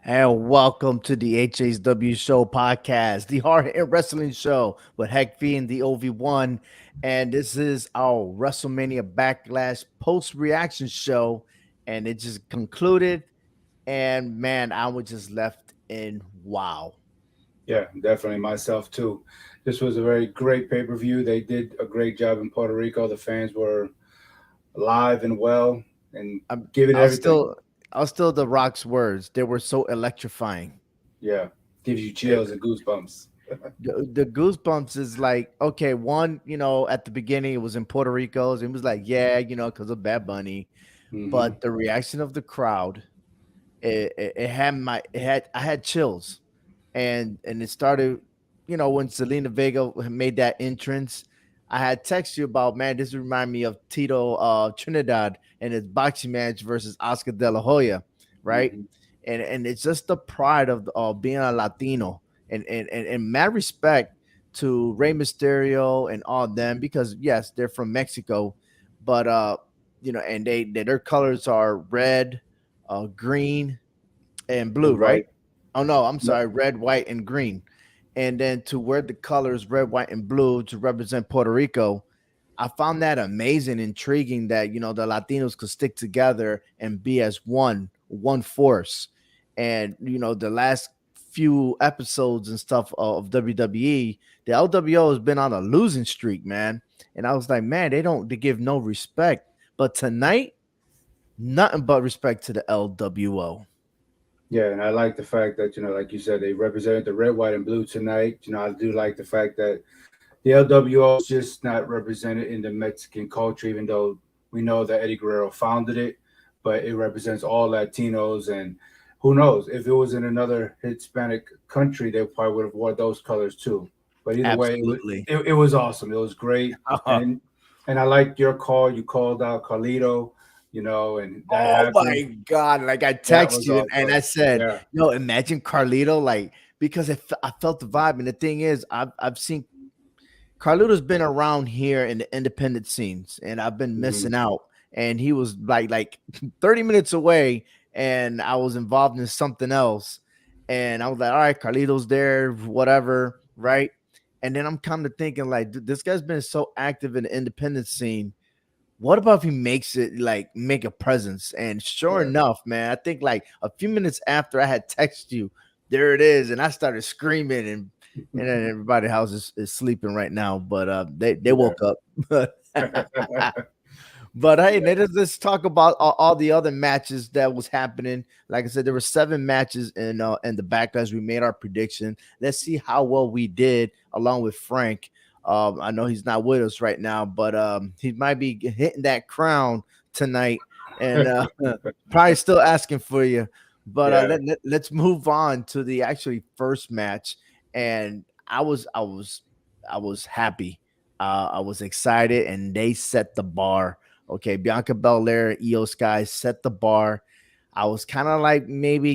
And welcome to the HHW Show podcast, the Hard Hit Wrestling Show with Heck V and the OV1. And this is our WrestleMania Backlash post reaction show. And it just concluded. And man, I was just left in wow. Yeah, definitely myself too. This was a very great pay per view. They did a great job in Puerto Rico. The fans were alive and well and I'm, giving I'll everything. still, I'll still the Rock's words. They were so electrifying. Yeah, gives you It, chills and goosebumps. the goosebumps is like okay, one, at the beginning it was in Puerto Rico, and it was like yeah, because of Bad Bunny, Hmm. but the reaction of the crowd, it had I had chills, and it started, when Selena Vega made that entrance. I had text you about, man, this remind me of Tito Trinidad and his boxing match versus Oscar De La Hoya, right? Hmm. And it's just the pride of being a Latino, and mad respect to Rey Mysterio and all them, because yes, they're from Mexico, but and their colors are red, green, and blue, And right? white. Oh no, I'm No, sorry, red, white, and green. And then to wear the colors red, white, and blue to represent Puerto Rico, I found that amazing, intriguing that the Latinos could stick together and be as one force. And the last few episodes and stuff of WWE, the LWO has been on a losing streak, man. And I was like, man, they give no respect. But tonight, nothing but respect to the LWO. yeah, and I like the fact that like you said, they represented the red, white, and blue tonight. I do like the fact that the LWO is just not represented in the Mexican culture, even though we know that Eddie Guerrero founded it, but it represents all Latinos. And who knows, if it was in another Hispanic country, they probably would have wore those colors too. But either way, Absolutely. it was awesome. It was great. And I like your call. You called out Carlito, and that Oh happened. my god! Like I That text was you and awesome. I said, Yeah. imagine Carlito, like because I felt the vibe. And the thing is, I've seen Carlito's been around here in the independent scenes, and I've been Hmm. missing out. And he was like 30 minutes away, and I was involved in something else. And I was like, all right, Carlito's there, whatever, right? And then I'm kind of thinking, like, dude, this guy's been so active in the independent scene. What about if he makes it like make a presence? And sure Yeah. enough, man, I think like a few minutes after I had texted you, there it is, and I started screaming, and then everybody house is sleeping right now, but they Yeah. woke up. But hey, Yeah. let's talk about all the other matches that was happening. Like I said, there were 7 matches in the backlash. We made our prediction. Let's see how well we did along with Frank. I know he's not with us right now, but he might be hitting that crown tonight, and probably still asking for you. But Yeah. let's move on to the actually first match. And I was happy. I was excited, and they set the bar. Okay, Bianca Belair and Io Sky set the bar. I was kind of like maybe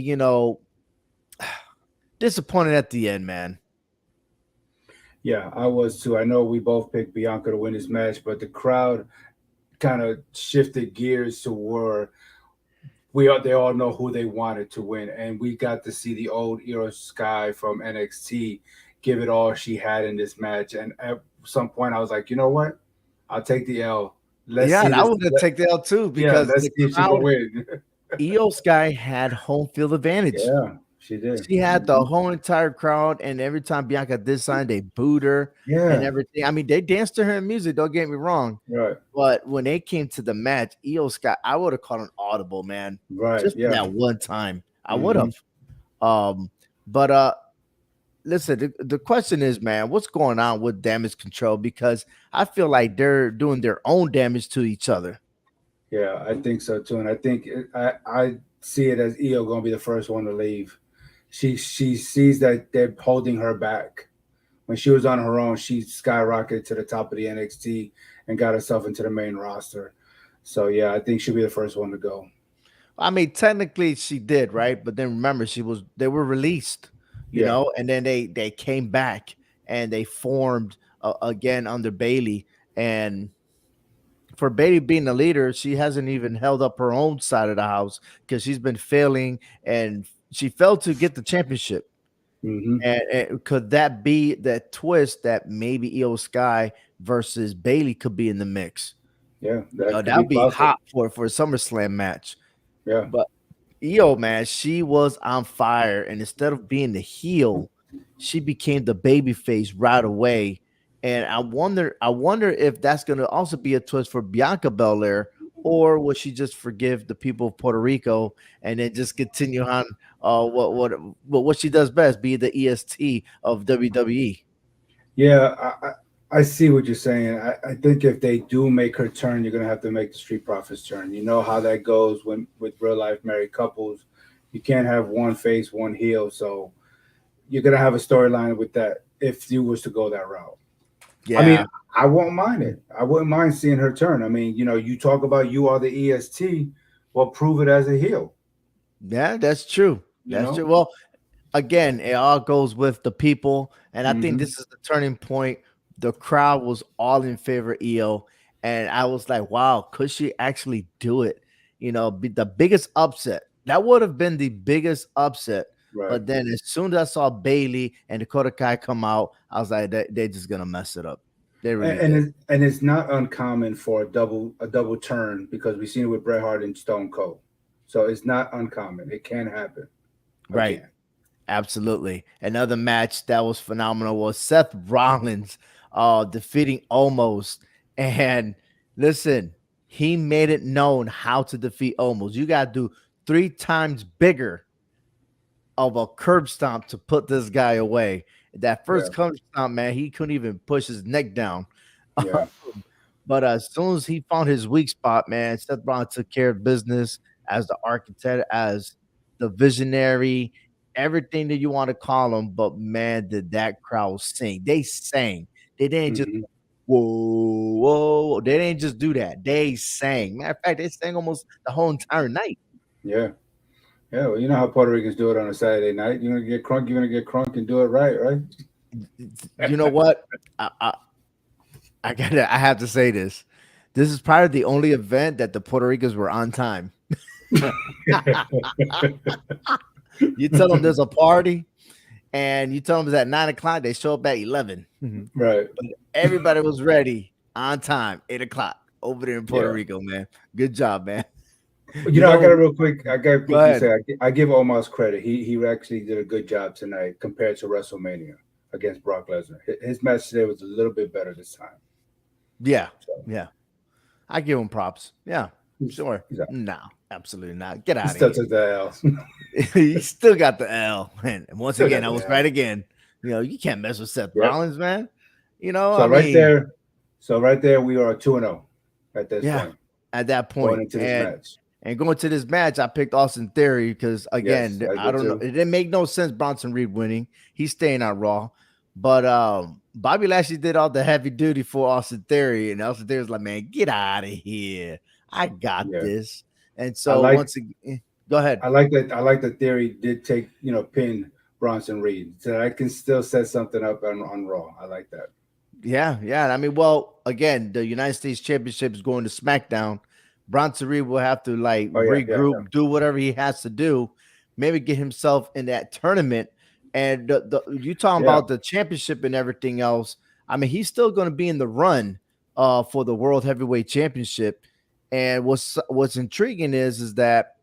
disappointed at the end, man. Yeah, I was too. I know we both picked Bianca to win this match, but the crowd kind of shifted gears to where they all know who they wanted to win, and we got to see the old Io Sky from NXT give it all she had in this match. And at some point, I was like, you know what? I'll take the L. Let's Yeah, see and I this. would have taken the L too, Yeah, because let's the see if she can crowd, win. Io Sky had home field advantage. Yeah, she did. She had the Hmm. whole entire crowd, and every time Bianca did sign, they booed her and Yeah, everything. I mean, they danced to her music. Don't get me wrong, right, but when they came to the match, Io Sky, I would have called an audible, man, right. just for Yeah. that one time. I would Hmm. have. Um, but listen, the question is, man, what's going on with damage control? Because I feel like they're doing their own damage to each other. Yeah, I think so too, and I think I see it as Io going to be the first one to leave. She sees that they're holding her back. When she was on her own, she skyrocketed to the top of the NXT and got herself into the main roster. So yeah, I think she'll be the first one to go. I mean, technically she did, right? But then remember, they were released, Yeah, and then they came back and they formed again under Bailey. And for Bailey being the leader, she hasn't even held up her own side of the house because she's been failing and She failed to get the championship. Hmm. And could that be that twist that maybe Io Sky versus Bailey could be in the mix? Yeah, that could be That'd be possible. hot for a SummerSlam match. Yeah. But Io, man, she was on fire, and instead of being the heel, she became the baby face right away. And I wonder if that's going to also be a twist for Bianca Belair, or will she just forgive the people of Puerto Rico and then just continue on what she does best, be the EST of WWE? Yeah, I see what you're saying. I think if they do make her turn, you're gonna have to make the Street Profits turn. You know how that goes when with real life married couples. You can't have one face, one heel. So you're gonna have a storyline with that if you was to go that route. I mean, Yeah, I won't mind it. I wouldn't mind seeing her turn. I mean, you talk about you are the EST, well, prove it as a heel. yeah, that's true. You That's know. true. Well, again, it all goes with the people, and I think Hmm. this is the turning point. The crowd was all in favor of EO, and I was like, "Wow, could she actually do it?" Be the biggest upset. That would have been the biggest upset. Right. But then, as soon as I saw Bailey and Dakota Kai come out, I was like, "They're just gonna mess it up." They And, really and did. it's and it's not uncommon for a double turn because we've seen it with Bret Hart and Stone Cold. So it's not uncommon. It can happen Right. again. Absolutely. Another match that was phenomenal was Seth Rollins defeating Omos. And listen, he made it known how to defeat Omos. You got to do 3 times bigger of a curb stomp to put this guy away. That Yeah, first curb stomp, man, he couldn't even push his neck down. yeah. But as soon as he found his weak spot, man, Seth Rollins took care of business as the architect, as the visionary, everything that you want to call him. But man, did that crowd sing? They sang. They didn't just Hmm. whoa, whoa. They didn't just do that. They sang. Matter of fact, they sang almost the whole entire night. Yeah, yeah. Well, you know how Puerto Ricans do it on a Saturday night. You're gonna get crunk. You're gonna get crunk and do it right, right? You know what? I have to say this. This is probably the only event that the Puerto Ricans were on time. You tell them there's a party, and you tell them it's at 9 o'clock, they show up at 11. Mhm. Right. But everybody was ready on time, 8 o'clock over there in Puerto Yeah. Rico, man. Good job, man. You You know, I got to know, real quick. I got to go quickly ahead. say I give Omos credit. He actually did a good job tonight compared to WrestleMania against Brock Lesnar. His match today was a little bit better this time. Yeah, So yeah. I give him props. Yeah, he's, sure. he's out. No, absolutely not. Get He out of still here. took the L. He still got the L. And once Still again, got I the was L. right again. You can't mess with Seth Yep. Rollins, man. I So right mean, there, so right there, we are 2-0 at this yeah, point at that going point. into this And match. And going to this match, I picked Austin Theory because Yes, again, I I did don't know. too. It didn't make no sense Bronson Reed winning. He's staying on Raw. But Bobby Lashley did all the heavy duty for Austin Theory, and Austin Theory's like, man, get out of here. I got Yeah, this. And I so like once again, go ahead. I like that. I like that Theory did take pin Bronson Reed, so I can still set something up on Raw. I like that. Yeah, yeah. I mean, well, again, the United States Championship is going to SmackDown. Bronson Reed will have to like Oh yeah, yeah, regroup, do whatever he has to do, maybe get himself in that tournament. And you talking yeah, about the championship and everything else. I mean, he's still going to be in the run for the World Heavyweight Championship. And what's intriguing is that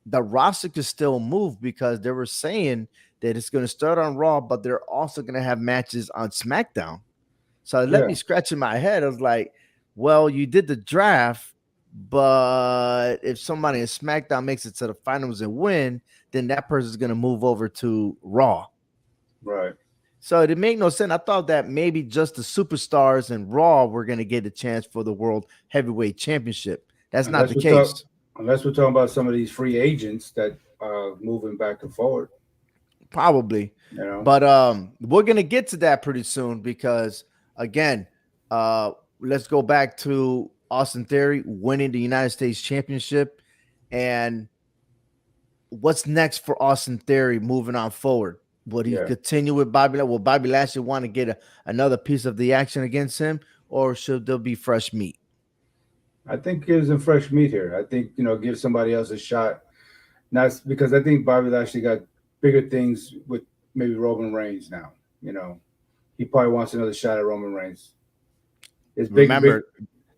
the roster could still move because they were saying that it's going to start on Raw, but they're also going to have matches on SmackDown. So it let yeah. me scratch in my head. I was like, well, you did the draft, but if somebody in SmackDown makes it to the finals and win, then that person's going to move over to Raw. Right. So it made no sense. I thought that maybe just the superstars and Raw were going to get a chance for the World Heavyweight Championship. That's not Unless the we talk, case. unless we're talking about some of these free agents that are moving back and forward. Probably. You know. But we're gonna get to that pretty soon because again, uh let's go back to Austin Theory winning the United States Championship. And what's next for Austin Theory moving on forward? Would he Yeah. continue with Bobby? Will Bobby Lashley want to get another piece of the action against him, or should there be fresh meat? I think gives them fresh meat here. I think give somebody else a shot. That's because I think Bobby Lashley got bigger things with maybe Roman Reigns now. You know, he probably wants another shot at Roman Reigns. It's big, big. Remember,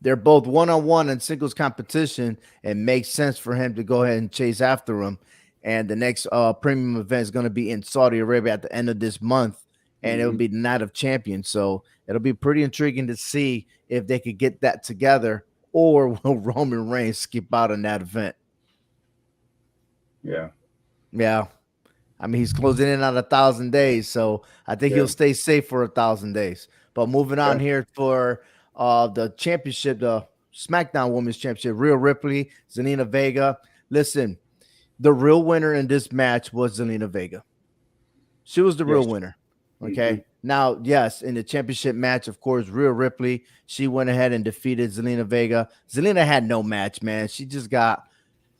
they're both one on one in singles competition. It makes sense for him to go ahead and chase after him. And the next premium event is going to be in Saudi Arabia at the end of this month, and it will Hmm. be the Night of Champions. So it'll be pretty intriguing to see if they could get that together, or will Roman Reigns skip out on that event? Yeah, Yeah, I mean, he's closing in on 1,000 days, so I think yeah, he'll stay safe for 1,000 days. But moving on yeah. here for the championship, the SmackDown Women's Championship, Rhea Ripley, Zelina Vega. Listen, the real winner in this match was Zelina Vega. She was the real Yes. winner. Hmm. Okay. Now, yes, in the championship match, of course, Rhea Ripley, she went ahead and defeated Zelina Vega. Zelina had no match, man. She just got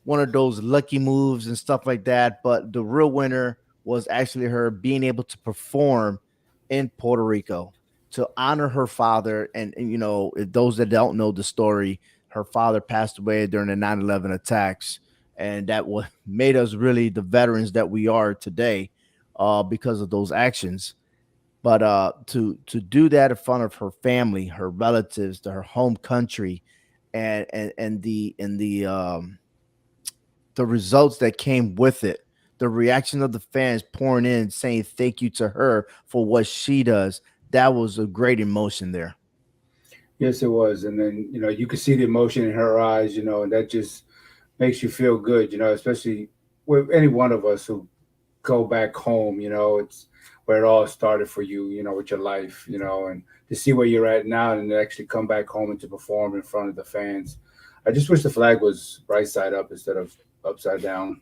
one of those lucky moves and stuff like that. But the real winner was actually her being able to perform in Puerto Rico to honor her father. And you know, those that don't know the story, her father passed away during the 9/11 attacks. And that what made us really the veterans that we are today because of those actions. But to do that in front of her family, her relatives, to her home country, and the results that came with it, the reaction of the fans pouring in saying thank you to her for what she does. That was a great emotion there. Yes, it was. And then you could see the emotion in her eyes. And that just makes you feel good. Especially with any one of us who go back home. It's where it all started for you. With your life. And to see where you're at now, and to actually come back home and to perform in front of the fans. I just wish the flag was right side up instead of upside down.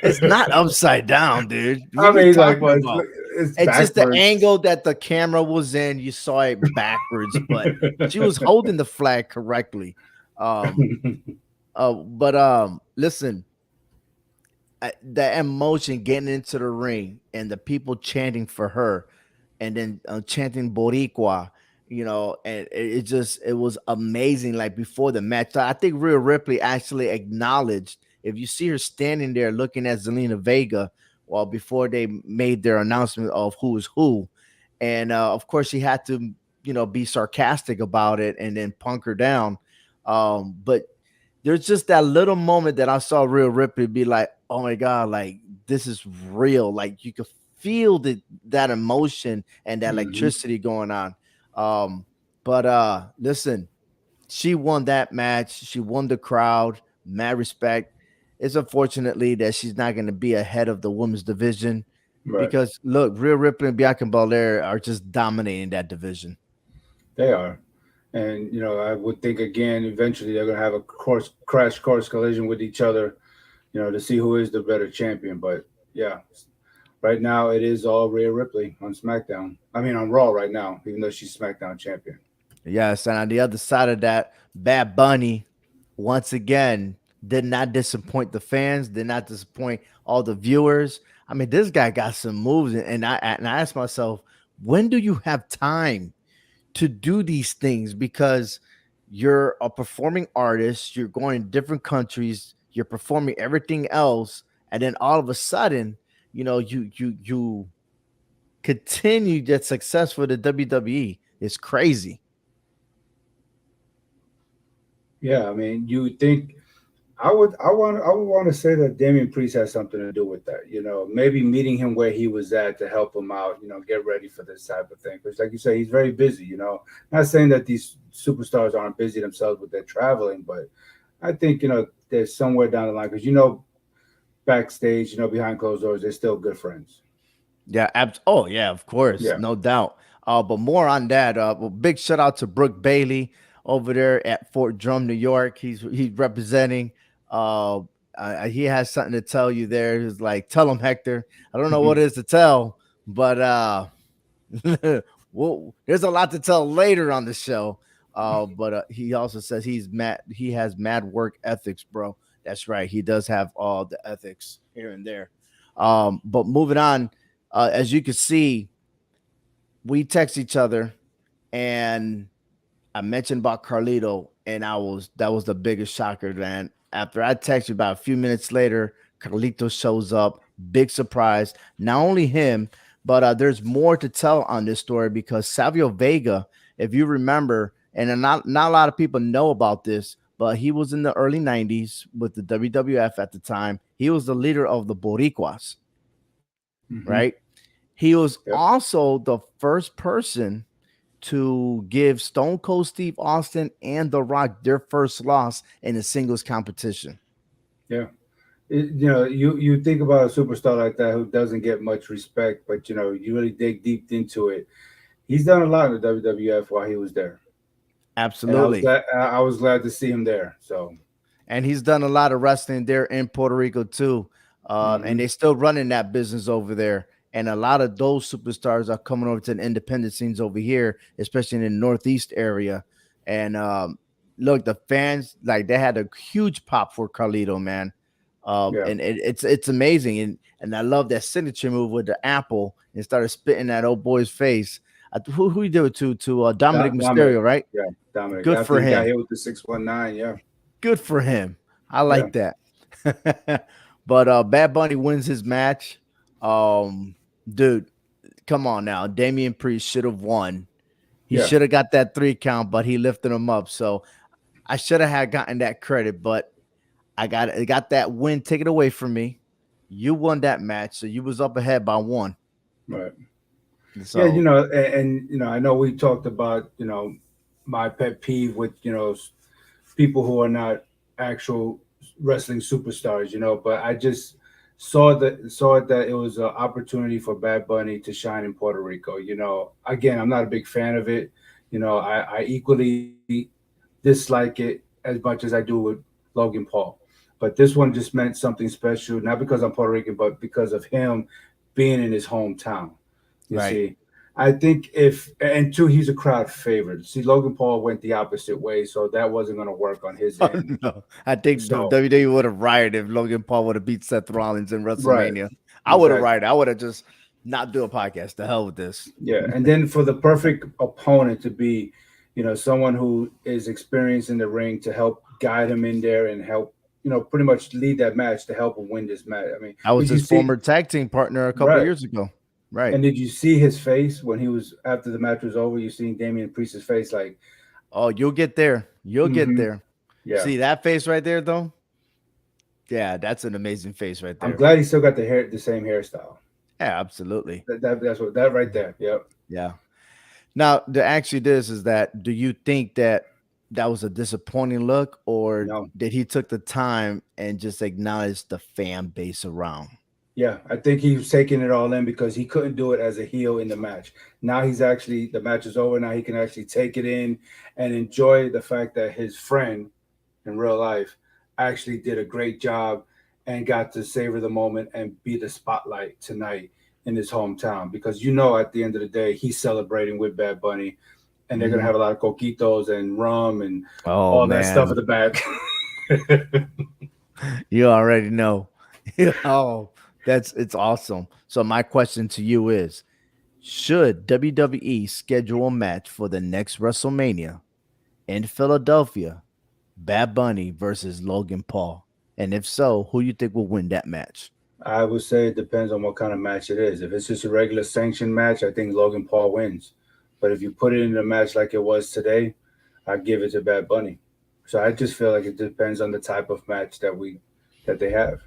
It's not upside down, dude. What I are you mean, like, talking well, about? it's It's just the backwards. angle that the camera was in. You saw it backwards, but she was holding the flag correctly. Um, but listen, the emotion getting into the ring and the people chanting for her and then chanting Boricua, and it was amazing. Like before the match, so I think Rhea Ripley actually acknowledged. If you see her standing there looking at Zelina Vega, well, before they made their announcement of who is who, and of course she had to, be sarcastic about it and then punk her down. But there's just that little moment that I saw Real Ripley be like, "Oh my god, like this is real." Like you could feel that emotion and that Hmm. electricity going on. Um, but listen, she won that match. She won the crowd. Mad respect. It's unfortunately that she's not going to be ahead of the women's division Right. because look, Real Ripley and Bianca Belair are just dominating that division. They are. And I would think again, eventually they're gonna have a crash course collision with each other, to see who is the better champion. But yeah, right now it is all Rhea Ripley on SmackDown. I mean on Raw right now, even though she's SmackDown champion. Yes, and on the other side of that, Bad Bunny once again did not disappoint the fans, did not disappoint all the viewers. I mean, this guy got some moves, and I asked myself, when do you have time to do these things? Because you're a performing artist, you're going to different countries, you're performing everything else, and then all of a sudden, you continue that success with the WWE. It's crazy. Yeah, I mean, you would think I would want to say that Damian Priest has something to do with that. Maybe meeting him where he was at to help him out. Get ready for this type of thing. Because, like you say, he's very busy. Not saying that these superstars aren't busy themselves with their traveling, but I think there's somewhere down the line because backstage, behind closed doors, they're still good friends. Yeah, oh yeah, of course, Yeah. no doubt. But more on that. Well, big shout out to Brooke Bailey over there at Fort Drum, New York. He's representing. Uh, he has something to tell you there. He's like, tell him, Hector. I don't know what it is to tell, but well, there's a lot to tell later on the show. But he also says he's mad. He has mad work ethics, bro. That's right. He does have all the ethics here and there. But moving on, as you can see, we text each other, and I mentioned about Carlito, and I was that was the biggest shocker, man. After I text you about a few minutes later, Carlito shows up. Big surprise. Not only him, but there's more to tell on this story because Savio Vega, if you remember, and not a lot of people know about this, but he was in the early '90s with the WWF at the time. He was the leader of the Boricuas, Hmm. right? He was Yep. also the first person to give Stone Cold Steve Austin and The Rock their first loss in a singles competition. Yeah. You think about a superstar like that who doesn't get much respect, but you really dig deep into it. He's done a lot in the WWF while he was there, and Absolutely. I was glad to see him there. So, And he's done a lot of wrestling there in Puerto Rico too. And hmm they're still running that business over there. And a lot of those superstars are coming over to the independent scenes over here, especially in the Northeast area. And look, the fans like they had a huge pop for Carlito, man. yeah, It's amazing, and I love that signature move with the apple and started spitting that old boy's face. Who he did it to Dominic Dominic, Mysterio, right? yeah, Dominic. Good After for he got him. hit with the 619, yeah, Good for him. I yeah, like that. But Bad Bunny wins his match. Um, dude, come on now. Damian Priest should have won. He yeah, should have got that 3 count, but he lifted him up. So I should have had gotten that credit, but I got that win taken away from me. You won that match, so you was up ahead by one. right. Yeah, So I know we talked about my pet peeve with people who are not actual wrestling superstars, but I just saw it that it was an opportunity for Bad Bunny to shine in Puerto Rico. Again, I'm not a big fan of it. I equally dislike it as much as I do with Logan Paul. But this one just meant something special, not because I'm Puerto Rican, but because of him being in his hometown. You right. see, I think if and two, he's a crowd favorite. See, Logan Paul went the opposite way, so that wasn't going to work on his Oh, end. no, I think the So, WWE would have rioted if Logan Paul would have beat Seth Rollins in right, WrestleMania. I would have exactly. rioted. I would have just not do a podcast. The hell with this. Yeah, and then for the perfect opponent to be, someone who is experienced in the ring to help guide him in there and help, pretty much lead that match to help him win this match. I mean, I was did you his see? former tag team partner a couple Right. years ago. Right. And did you see his face when he was after the match was over? You seen Damian Priest's face, like, Oh, you'll get there. You'll get mm-hmm, there. yeah. See that face right there, though? Yeah, that's an amazing face right I'm there. glad he still got the same hairstyle. Yeah, absolutely. That's what that right there. Yep. Yeah. Now, the actually this is that do you think that that was a disappointing look, or No. did he took the time and just acknowledge the fan base around? Yeah, I think he was taking it all in because he couldn't do it as a heel in the match. Now he's actually the match is over. Now he can actually take it in and enjoy the fact that his friend in real life actually did a great job and got to savor the moment and be the spotlight tonight in his hometown. Because at the end of the day, he's celebrating with Bad Bunny, and they're gonna Mhm. have a lot of coquitos and rum and Oh all that stuff man, at the back. you already know. Oh, that's it's awesome. So my question to you is: should WWE schedule a match for the next WrestleMania in Philadelphia, Bad Bunny versus Logan Paul? And if so, who you think will win that match? I would say it depends on what kind of match it is. If it's just a regular sanctioned match, I think Logan Paul wins. But if you put it in a match like it was today, I'd give it to Bad Bunny. So I just feel like it depends on the type of match that they have.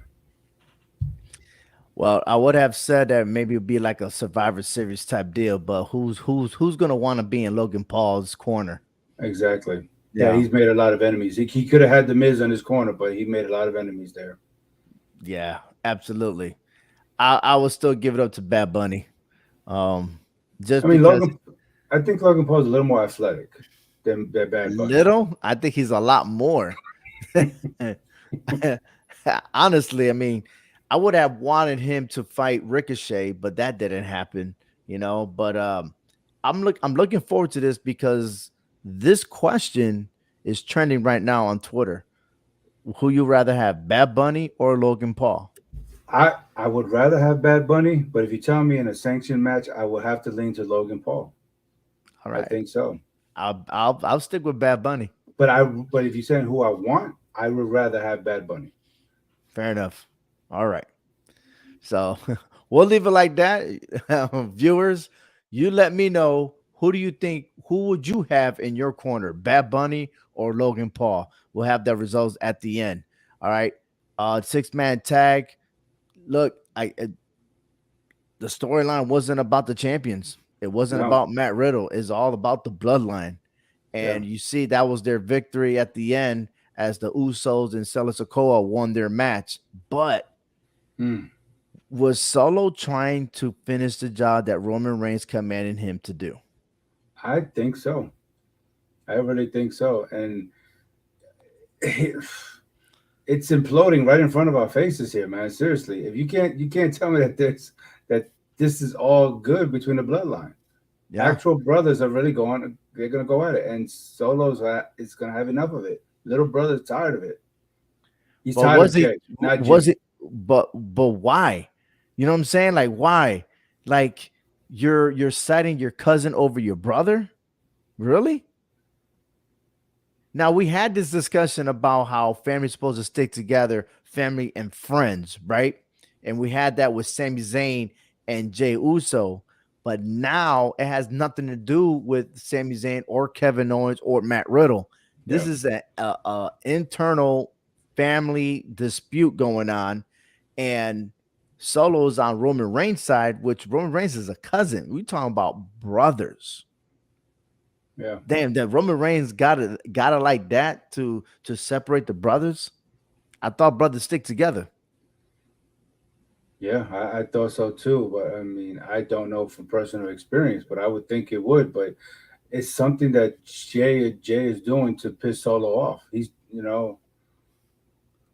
Well, I would have said that maybe it'd be like a Survivor Series type deal, but who's gonna want to be in Logan Paul's corner? Exactly. Yeah, Yeah, he's made a lot of enemies. He could have had the Miz on his corner, but he made a lot of enemies there. yeah, absolutely. I will still give it up to Bad Bunny, um, I just mean, because I think Logan Paul's a little more athletic than a Bad Bunny. little. I think he's a lot more. Honestly, I mean, I would have wanted him to fight Ricochet, but that didn't happen, But I'm looking forward to this because this question is trending right now on Twitter. Who you rather have, Bad Bunny or Logan Paul? I would rather have Bad Bunny, but if you tell me in a sanctioned match, I would have to lean to Logan Paul. All I right. think so. I'll stick with Bad Bunny. but if you're saying who I want, I would rather have Bad Bunny. Fair enough. All right. So we'll leave it like that. Viewers, you let me know, who do you think, who would you have in your corner, Bad Bunny or Logan Paul? We'll have the results at the end. All right. 6-man tag. Look, the storyline wasn't about the champions. It wasn't No, about Matt Riddle. It's all about the bloodline. yeah, And you see that was their victory at the end as the Usos and Solo Sikoa won their match. But mm, was Solo trying to finish the job that Roman Reigns commanded him to do? I think so. I really think so, and it's imploding right in front of our faces here, man. Seriously, if you can't tell me that this is all good between the bloodline. Yeah. Actual brothers are really going. They're going to go at it, and Solo's is going to have enough of it. Little brother's tired of it. He's But tired of was it Jay, not was Jimmy. it but why? You know what I'm saying? Like why? Like you're citing your cousin over your brother? Really? Now we had this discussion about how family's supposed to stick together, family and friends, right? And we had that with Sami Zayn and Jay Uso. But now it has nothing to do with Sami Zayn or Kevin Owens or Matt Riddle. This Yeah, is a internal family dispute going on, and Solo's on Roman Reigns' side, which Roman Reigns is a cousin. We talking about brothers. yeah, Damn, that Roman Reigns got it like that to separate the brothers. I thought brothers stick together. yeah. I thought so too, but I mean, I don't know from personal experience, but I would think it would. But it's something that Jay is doing to piss Solo off. He's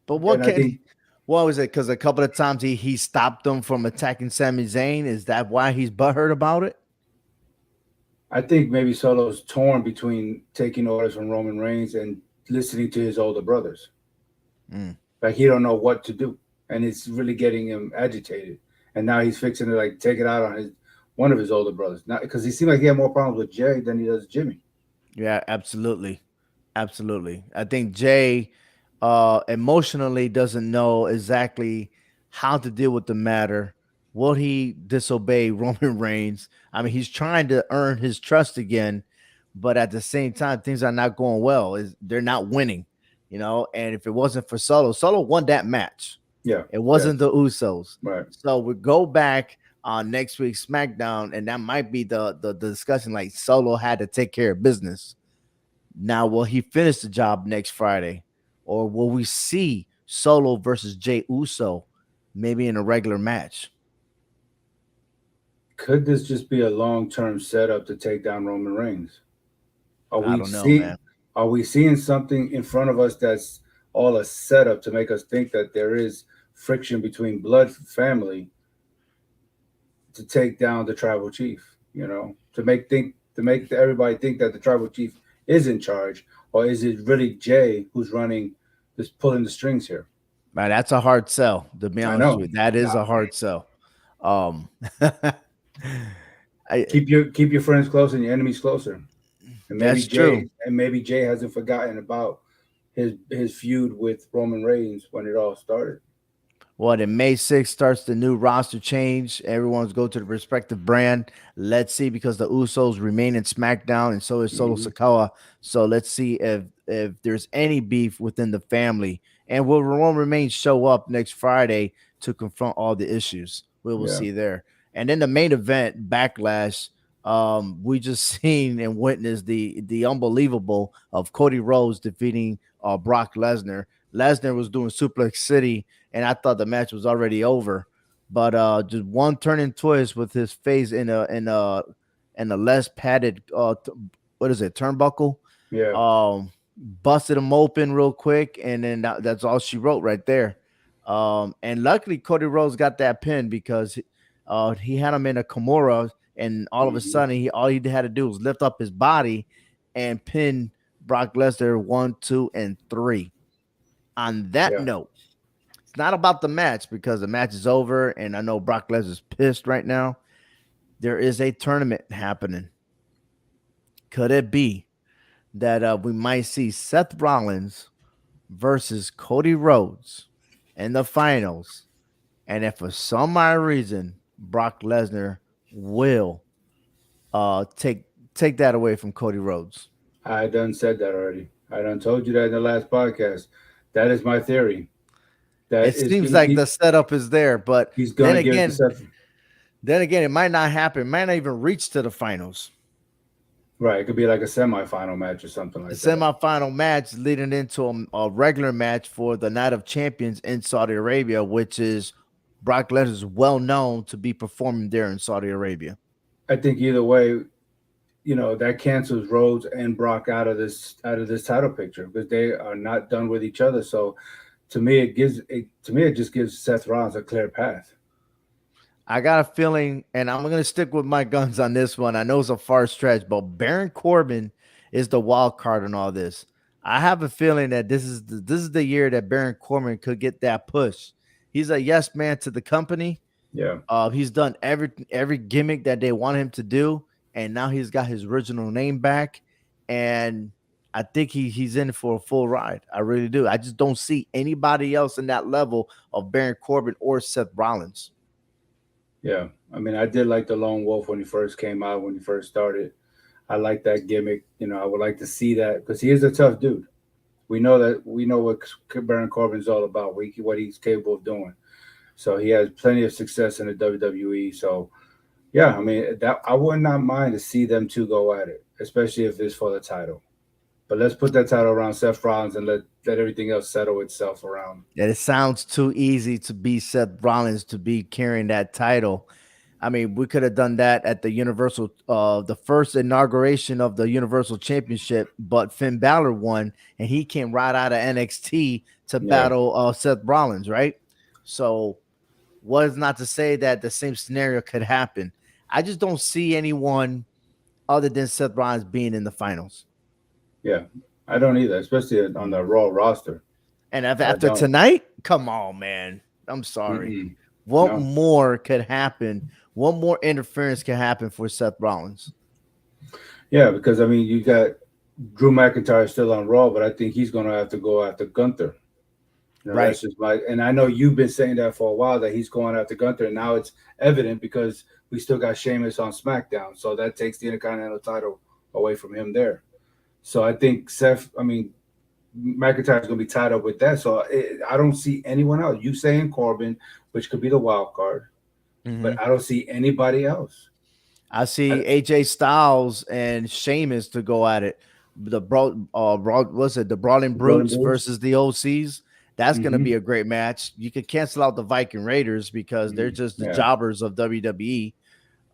But and what I can think what was it? Because a couple of times he stopped them from attacking Sami Zayn. Is that why he's butthurt about it? maybe Solo's torn between taking orders from Roman Reigns and listening to his older brothers. Mm. Like he don't know what to do, and it's really getting him agitated. And now he's fixing to like take it out on his one of his older brothers. Not because he seemed like he had more problems with Jay than he does Jimmy. Yeah, absolutely. Absolutely. I think Jay emotionally doesn't know exactly how to deal with the matter. Will he disobey Roman Reigns? I mean, he's trying to earn his trust again, but at the same time, things are not going well. Is they're not winning, and if it wasn't for Solo won that match. Yeah, It yeah, wasn't the Usos. right. So we go back on next week's SmackDown, and that might be the discussion. Like Solo had to take care of business. Now, will he finish the job next Friday? Or will we see Solo versus Jay Uso maybe in a regular match? Could this just be a long term setup to take down Roman Reigns? Are I we don't know, see man. are we seeing something in front of us that's all a setup to make us think that there is friction between blood family to take down the tribal chief, to make everybody think that the tribal chief is in charge, or is it really Jay who's running this pulling the strings here? Man, that's a hard sell, to be I honest know. with you. That is Nah, a hard sell. Um I, keep your friends close and your enemies closer. that's true. And maybe Jay hasn't forgotten about his feud with Roman Reigns when it all started. What, in May 6th starts the new roster change. Everyone's go to the respective brand. Let's see, because the Usos remain in SmackDown and so is Solo Hmm. Sikoa. So let's see if there's any beef within the family. And will Roman Reigns show up next Friday to confront all the issues? We will Yeah, see there. And then the main event, Backlash. We just seen and witnessed the unbelievable of Cody Rhodes defeating Brock Lesnar. Lesnar was doing Suplex City, and I thought the match was already over. But just one turning twist with his face in a less padded what is it, turnbuckle? yeah, Busted him open real quick, and then that's all she wrote right there. And luckily Cody Rhodes got that pin because he had him in a Kimura, and all of a hmm, sudden all he had to do was lift up his body and pin Brock Lesnar 1, 2, and 3. On that yeah. note, it's not about the match because the match is over, and I know Brock Lesnar's pissed right now. There is a tournament happening. Could it be that we might see Seth Rollins versus Cody Rhodes in the finals, and if for some odd reason Brock Lesnar will take that away from Cody Rhodes. I done said that already. I done told you that in the last podcast. That is my theory. That It is seems like the setup is there, but he's then gonna give it to again, Seth. it might not happen. It might not even reach to the finals. Right, it could be like a semifinal match or something A like that. semifinal match leading into a regular match for the Night of Champions in Saudi Arabia, which is Brock Lesnar is well known to be performing there in Saudi Arabia. I think either way, that cancels Rhodes and Brock out of this title picture because they are not done with each other. So to me it just gives Seth Rollins a clear path. I got a feeling, and I'm going to stick with my guns on this one. I know it's a far stretch, but Baron Corbin is the wild card in all this. I have a feeling that this is the year that Baron Corbin could get that push. He's a yes man to the company. Yeah, He's done every gimmick that they want him to do, and now he's got his original name back. And I think he's in for a full ride. I really do. I just don't see anybody else in that level of Baron Corbin or Seth Rollins. yeah. I mean, I did like the Lone Wolf when he first came out, when he first started. I like that gimmick. I would like to see that because he is a tough dude. We know what Baron Corbin's all about, what he's capable of doing. So he has plenty of success in the WWE. So yeah, I mean that I would not mind to see them two go at it, especially if it's for the title. But let's put that title around Seth Rollins and let everything else settle itself around. That it sounds too easy to be Seth Rollins to be carrying that title. I mean, we could have done that at the Universal, the first inauguration of the Universal Championship, but Finn Balor won, and he came right out of NXT to Yeah, battle Seth Rollins, right? So, what is not to say that the same scenario could happen? I just don't see anyone other than Seth Rollins being in the finals. yeah. I don't either, especially on the Raw roster. And if I after don't. tonight, come on, man. I'm sorry. Mm-mm. What No. more could happen? What more interference can happen for Seth Rollins? Yeah, because I mean, you got Drew McIntyre still on Raw, but I think he's going to have to go after Gunther. Right. That's just and I know you've been saying that for a while that he's going after Gunther, and now it's evident because we still got Sheamus on SmackDown, so that takes the Intercontinental title away from him there. So I think McIntyre's going to be tied up with that. So I don't see anyone else. You saying Corbin, which could be the wild card, but Hmm. I don't see anybody else. I I, see AJ Styles and Sheamus to go at it. What's it? The Brawling the Golden Brutes Bulls. versus the OCs. That's going to Mm-hmm. be a great match. You could cancel out the Viking Raiders because they're just the Yeah, jobbers of WWE.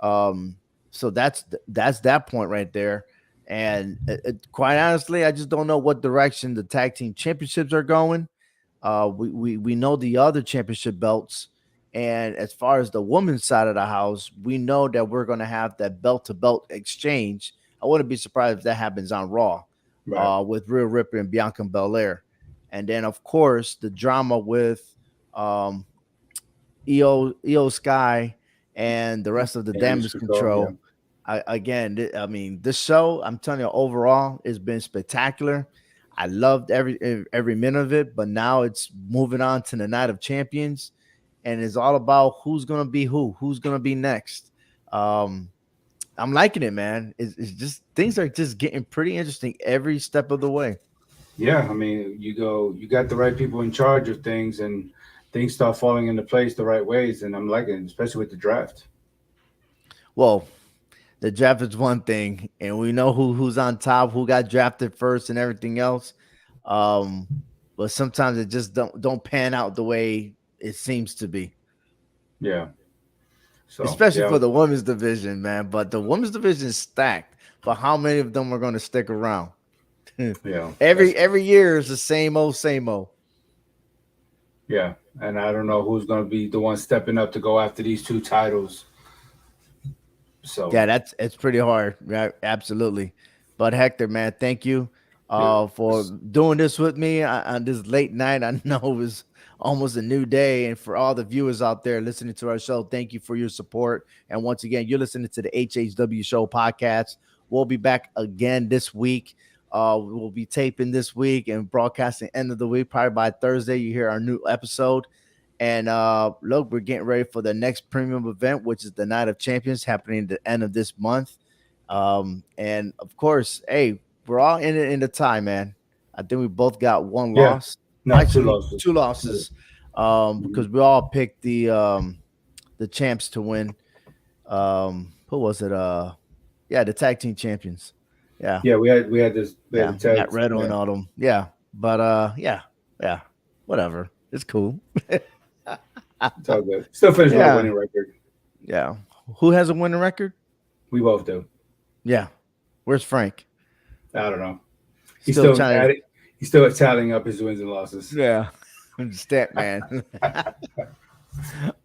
Um, so that's that point right there. And quite honestly, I just don't know what direction the tag team championships are going. We know the other championship belts, and as far as the women's side of the house, we know that we're going to have that belt to belt exchange. I wouldn't be surprised if that happens on Raw, right. with Rhea Ripley and Bianca Belair, and then of course the drama with um, EO Sky and the rest of the Damage Damage control. Yeah, Control. I mean, this show, I'm telling you, overall, has been spectacular. I loved every minute of it, but now it's moving on to the Night of Champions, and it's all about who's gonna be who's gonna be next. Um, I'm liking it, man. It's just things are just getting pretty interesting every step of the way. yeah. I mean, you got the right people in charge of things, and things start falling into place the right ways. And I'm liking it, especially with the draft. Well, the draft is one thing, and we know who's on top, who got drafted first, and everything else. Um, but sometimes it just don't pan out the way it seems to be, Yeah. So especially yeah, for the women's division, man. But the women's division is stacked. But how many of them are going to stick around? yeah. That's every year is the same old, same old. yeah. And I don't know who's going to be the one stepping up to go after these two titles. So Yeah, that's it's pretty hard. Right, absolutely. But Hector, man, thank you it, for doing this with me on this late night. I know it was almost a new day, and for all the viewers out there listening to our show, thank you for your support. And once again, you're listening to the HHW Show podcast. We'll be back again this week. We'll be taping this week and broadcasting end of the week. Probably by Thursday, you hear our new episode. And look, we're getting ready for the next premium event, which is the Night of Champions, happening at the end of this month. And of course, hey, we're all in it in the tie, man. I think we both got one Yeah. loss, No, two actually losses. two losses, Mhm. because we all picked the champs to win. Who was it? Yeah, the tag team champions. Yeah, Yeah, we had the yeah, Matt tags. Riddle and Yeah, all them. Yeah, but yeah, yeah, whatever. It's cool. it's all good. Still finished with a Yeah, winning record. yeah. Who has a winning record? We both do. Yeah. Where's Frank? I don't know. He's Still still trying to. adding. He's still tallying up his wins and losses. Yeah. Stat man.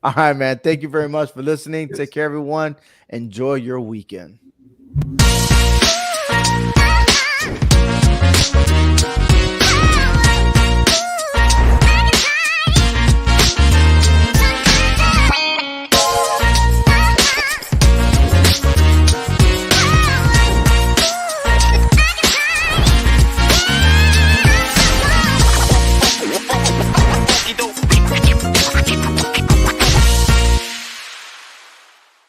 All right, man. Thank you very much for listening. Yes. Take care, everyone. Enjoy your weekend.